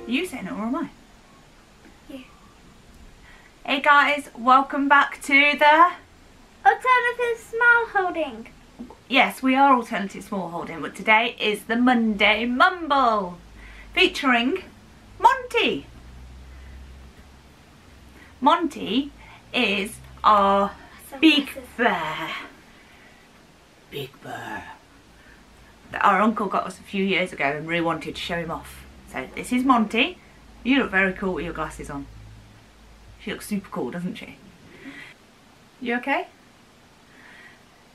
Are you saying it or am I? Yeah. Hey guys, welcome back to the... Alternative Smallholding. Yes, we are Alternative Smallholding, but today is the Monday Mumble, featuring Monty. Monty is our big bear. Big bear. That our uncle got us a few years ago and really wanted to show him off. So this is Monty. You look very cool with your glasses on. She looks super cool, doesn't she? You okay?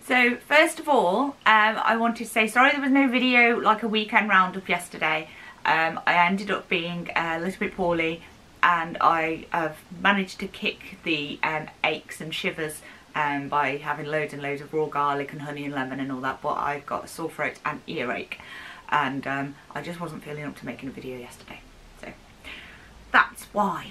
So first of all, I wanted to say sorry there was no video like a weekend roundup yesterday. I ended up being a little bit poorly and I have managed to kick the aches and shivers by having loads and loads of raw garlic and honey and lemon and all that, but I've got a sore throat and earache and I just wasn't feeling up to making a video yesterday, so that's why.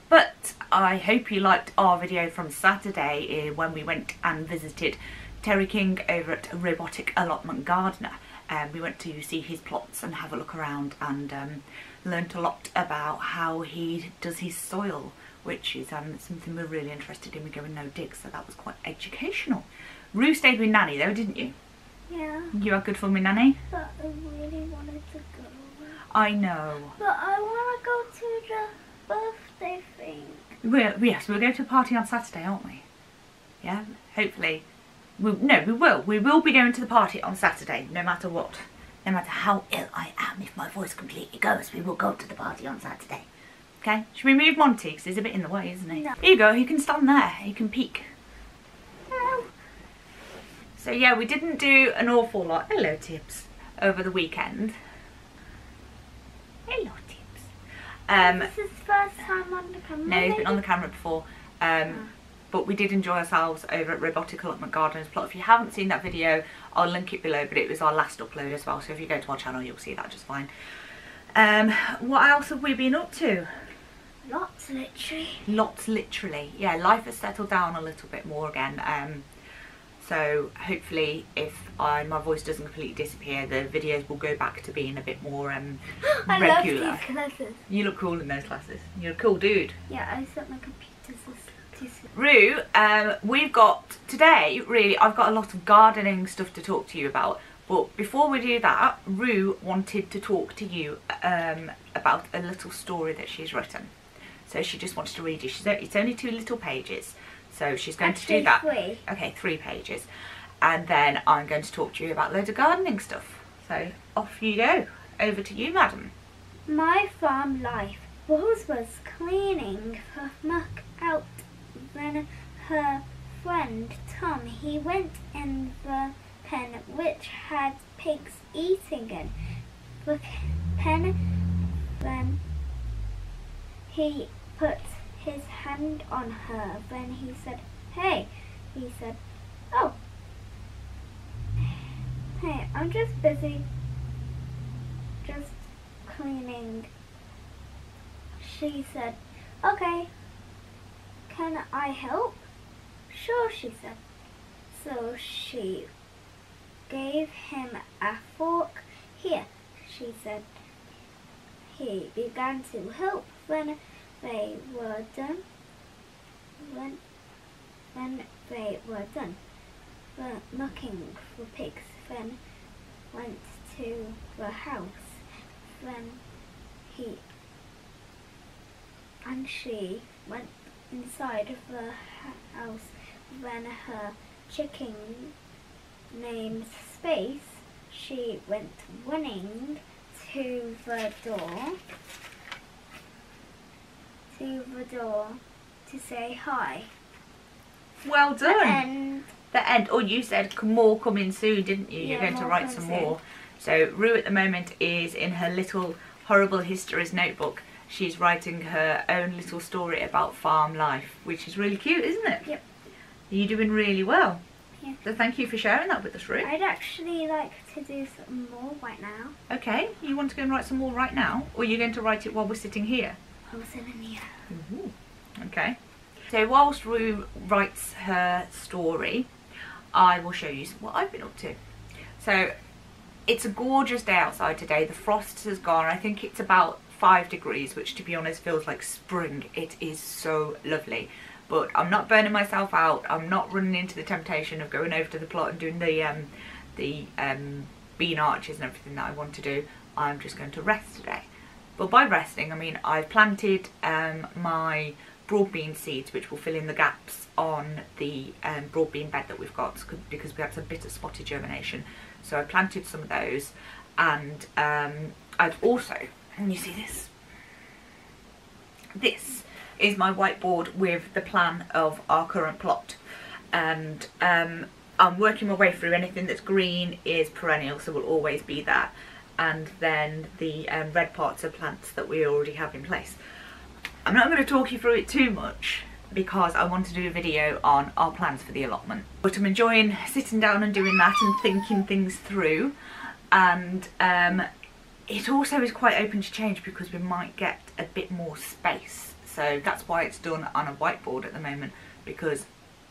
But I hope you liked our video from Saturday when we went and visited Terry King over at Robotic Allotment Gardener. We went to see his plots and have a look around and learnt a lot about how he does his soil, which is something we're really interested in. We go in no dig, so that was quite educational. Roo stayed with Nanny though, didn't you? Yeah. You had good fun with Nanny? But I really wanted to go. I know. But I want to go to the birthday thing. Yes, we'll go to a party on Saturday, aren't we? Yeah, hopefully. We will. We will be going to the party on Saturday, no matter what. No matter how ill I am, if my voice completely goes, we will go to the party on Saturday. Okay? Should we move Monty? Because he's a bit in the way, isn't he? No. Here you go, he can stand there. He can peek. No. So yeah, we didn't do an awful lot. Hello, Tips. Over the weekend. Hello, Tips. This is the first time on the camera. No, he's been on the camera before. But we did enjoy ourselves over at Robotic Allotment Gardener's plot. If you haven't seen that video, I'll link it below, but it was our last upload as well, so if you go to our channel you'll see that just fine. What else have we been up to? Lots, literally. Lots, literally. Yeah, life has settled down a little bit more again. So hopefully if my voice doesn't completely disappear, the videos will go back to being a bit more I regular. love these glasses. You look cool in those glasses. You're a cool dude. Yeah, I set my computer to Roo, we've got today, really, I've got a lot of gardening stuff to talk to you about, but before we do that, Roo wanted to talk to you about a little story that she's written. So she just wants to read you. It's only 2 little pages, so she's going to do that. 3. Okay, 3 pages. And then I'm going to talk to you about loads of gardening stuff. So off you go. Over to you, madam. My farm life. Rose was cleaning her muck out when her friend Tom, he went in the pen which had pigs eating in the pen. Then he put his hand on her. Then he said, "Hey," he said. "Oh, hey, I'm just busy, just cleaning." She said, "Okay, can I help?" "Sure," she said. So she gave him a fork. "Here," she said. He began to help. When they were done, when they were done, the mucking for pigs, then went to the house. Then she went inside of the house. When her chicken named Space, she went running to the door to say hi. Well done. The end. The end. Oh, you said more coming soon, didn't you? Yeah, you're going to more write coming some soon. more. So Roo at the moment is in her little horrible histories notebook. She's writing her own little story about farm life, which is really cute, isn't it? Yep. You're doing really well. Yeah. So thank you for sharing that with us, Roo. I'd actually like to do some more right now. Okay, you want to go and write some more right now? Or are you going to write it while we're sitting here? I was in here. Ooh. Okay. So whilst Roo writes her story, I will show you what I've been up to. So it's a gorgeous day outside today. The frost has gone. I think it's about 5 degrees, which to be honest feels like spring. It is so lovely. But I'm not burning myself out. I'm not running into the temptation of going over to the plot and doing the bean arches and everything that I want to do. I'm just going to rest today. But by resting, I mean I've planted my broad bean seeds, which will fill in the gaps on the broad bean bed that we've got, because we had some bit of spotted germination. So I planted some of those, and I've also, can you see this? This is my whiteboard with the plan of our current plot, and I'm working my way through. Anything that's green is perennial, so will always be there, and then the red parts are plants that we already have in place. I'm not going to talk you through it too much because I want to do a video on our plans for the allotment, but I'm enjoying sitting down and doing that and thinking things through, and it also is quite open to change because we might get a bit more space. So that's why it's done on a whiteboard at the moment, because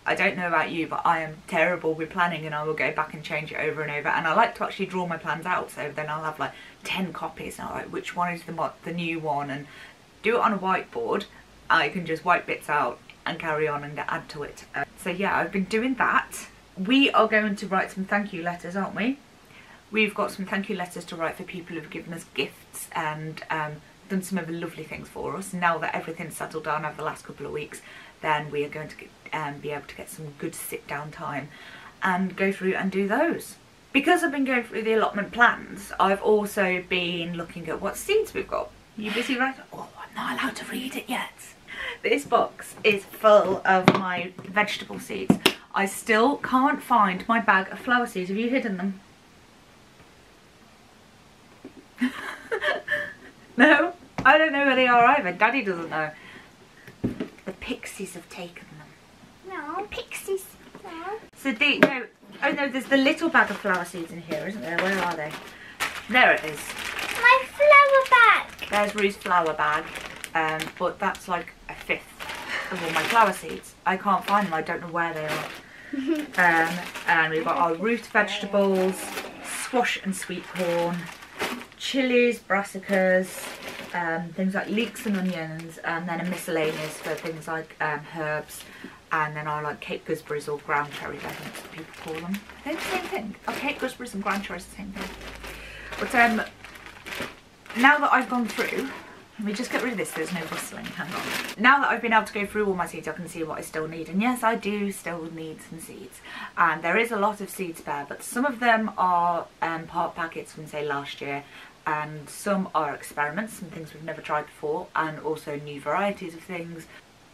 I don't know about you, but I am terrible with planning, and I will go back and change it over and over. And I like to actually draw my plans out, so then I'll have like 10 copies and I'm like, which one is the new one, and do it on a whiteboard. I can just wipe bits out and carry on and add to it. So yeah, I've been doing that. We are going to write some thank you letters, aren't we? We've got some thank you letters to write for people who've given us gifts and done some of the lovely things for us. Now that everything's settled down over the last couple of weeks, then we are going to be able to get some good sit down time and go through and do those. Because I've been going through the allotment plans, I've also been looking at what seeds we've got. Are you busy writing? Oh, I'm not allowed to read it yet. This box is full of my vegetable seeds. I still can't find my bag of flower seeds. Have you hidden them? No? I don't know where they are either. Daddy doesn't know. The pixies have taken them. No. The pixies. No. So oh no, there's the little bag of flower seeds in here, isn't there? Where are they? There it is. My flower bag. There's Roo's flower bag, but that's like a fifth of all my flower seeds. I can't find them. I don't know where they are. And we've got our root vegetables, squash and sweet corn, chilies, brassicas, things like leeks and onions, and then a miscellaneous for things like herbs, and then our like Cape gooseberries or ground cherries, I think some people call them. Are they the same thing? Are Cape gooseberries and ground cherries the same thing? But now that I've gone through, let me just get rid of this, there's no rustling, hang on. Now that I've been able to go through all my seeds, I can see what I still need. And yes, I do still need some seeds. And there is a lot of seed spare, but some of them are part packets from, say, last year. And some are experiments, some things we've never tried before, and also new varieties of things.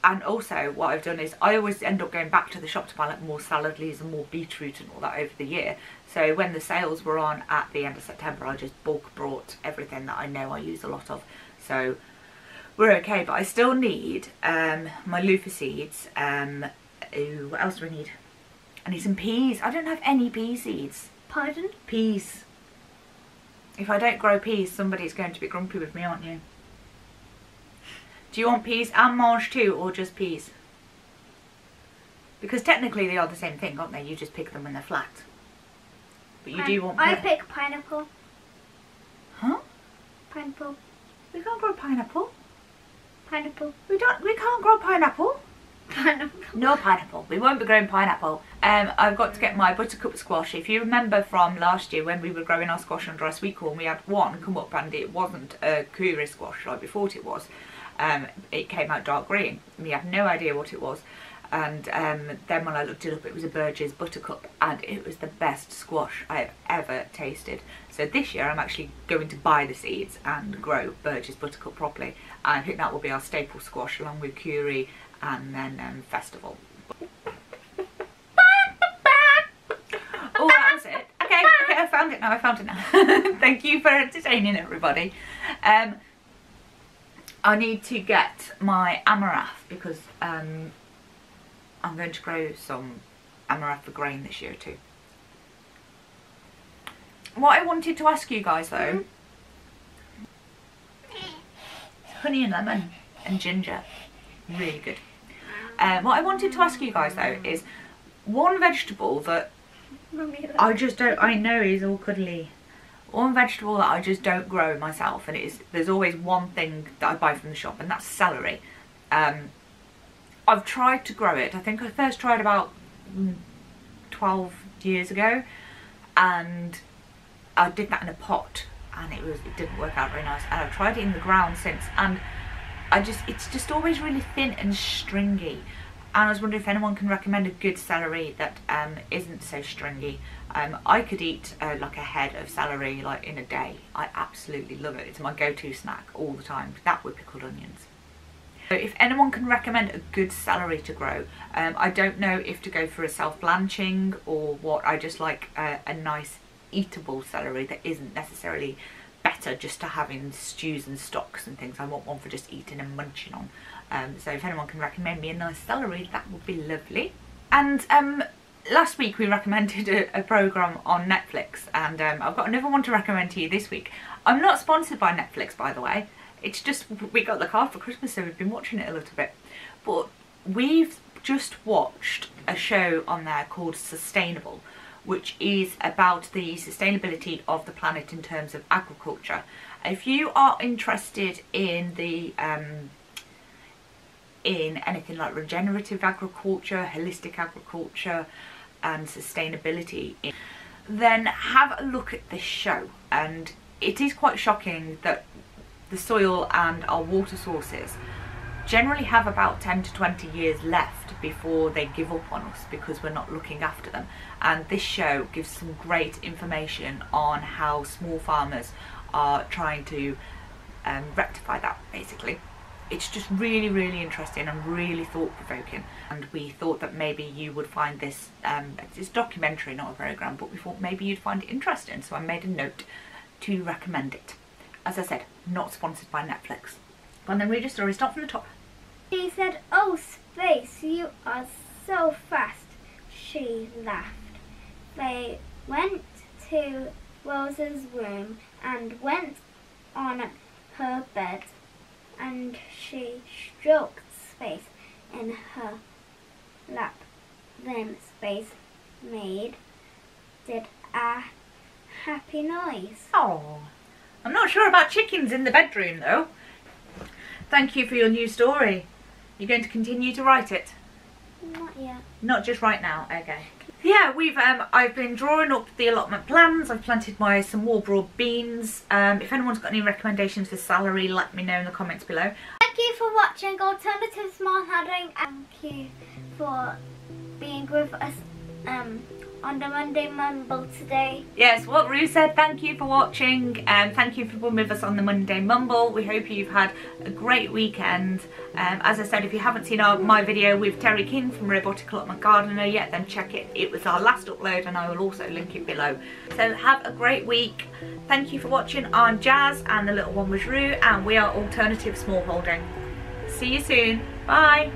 And also what I've done is I always end up going back to the shop to buy like more salad leaves and more beetroot and all that over the year. So when the sales were on at the end of September, I just bulk brought everything that I know I use a lot of. So we're okay, but I still need my loofah seeds. Ooh, what else do I need? I need some peas. I don't have any pea seeds. Pardon? Peas. If I don't grow peas, somebody's going to be grumpy with me, aren't you? Do you want peas and mange too, or just peas? Because technically they are the same thing, aren't they? You just pick them when they're flat. But you do want... I pick pineapple. Huh? Pineapple. We can't grow pineapple. Pineapple. We can't grow pineapple. Pineapple. No pineapple. We won't be growing pineapple. I've got to get my buttercup squash. If you remember from last year when we were growing our squash under our sweet corn, we had one come up and it wasn't a curry squash like we thought it was. It came out dark green. We had no idea what it was. And then when I looked it up, it was a Burgess buttercup, and it was the best squash I have ever tasted. So this year I'm actually going to buy the seeds and grow Burgess buttercup properly. I think that will be our staple squash along with curry and then festival. Oh, that was it. Okay, I found it now. Thank you for entertaining everybody. I need to get my amaranth because I'm going to grow some amaranth for grain this year too. What I wanted to ask you guys though, honey and lemon and ginger, really good. What I wanted to ask you guys though is one vegetable that I just don't, I know is all cuddly, one vegetable that I just don't grow myself, and there's always one thing that I buy from the shop, and that's celery. I've tried to grow it. I think I first tried about 12 years ago, and I did that in a pot, and it didn't work out very nice. And I've tried it in the ground since, and it's just always really thin and stringy. And I was wondering if anyone can recommend a good celery that isn't so stringy. I could eat like a head of celery like in a day. I absolutely love it. It's my go-to snack all the time. That with pickled onions. So if anyone can recommend a good celery to grow, I don't know if to go for a self-blanching or what. I just like a nice eatable celery that isn't necessarily better just to have in stews and stocks and things. I want one for just eating and munching on. So if anyone can recommend me a nice celery, that would be lovely. And last week we recommended a programme on Netflix, and I've got another one to recommend to you this week. I'm not sponsored by Netflix, by the way. It's just we got the card for Christmas, so we've been watching it a little bit. But we've just watched a show on there called Sustainable, which is about the sustainability of the planet in terms of agriculture. If you are interested in the in anything like regenerative agriculture, holistic agriculture and sustainability, then have a look at this show. And it is quite shocking that the soil and our water sources generally have about 10 to 20 years left before they give up on us because we're not looking after them. And this show gives some great information on how small farmers are trying to rectify that, basically. It's just really, really interesting and really thought-provoking, and we thought that maybe you would find this, it's a documentary, not a programme, but we thought maybe you'd find it interesting, so I made a note to recommend it. As I said, not sponsored by Netflix. And then read a story, start from the top. She said, "Oh, Space, you are so fast," she laughed. They went to Rose's room and went on her bed, and she stroked Space in her lap. Then Space did a happy noise. Oh, I'm not sure about chickens in the bedroom though. Thank you for your new story. You're going to continue to write it? Not yet. Not just right now, okay. Yeah, I've been drawing up the allotment plans. I've planted some more broad beans. If anyone's got any recommendations for celery, let me know in the comments below. Thank you for watching Alternative Smallholding. Thank you for being with us on the Monday Mumble today. Yes, what Roo said, thank you for watching, and thank you for being with us on the Monday Mumble. We hope you've had a great weekend. As I said, if you haven't seen my video with Terry King from Robotic Allotment Gardener yet, then check it. It was our last upload, and I will also link it below. So have a great week. Thank you for watching. I'm Jazz, and the little one was Roo, and we are Alternative Smallholding. See you soon. Bye.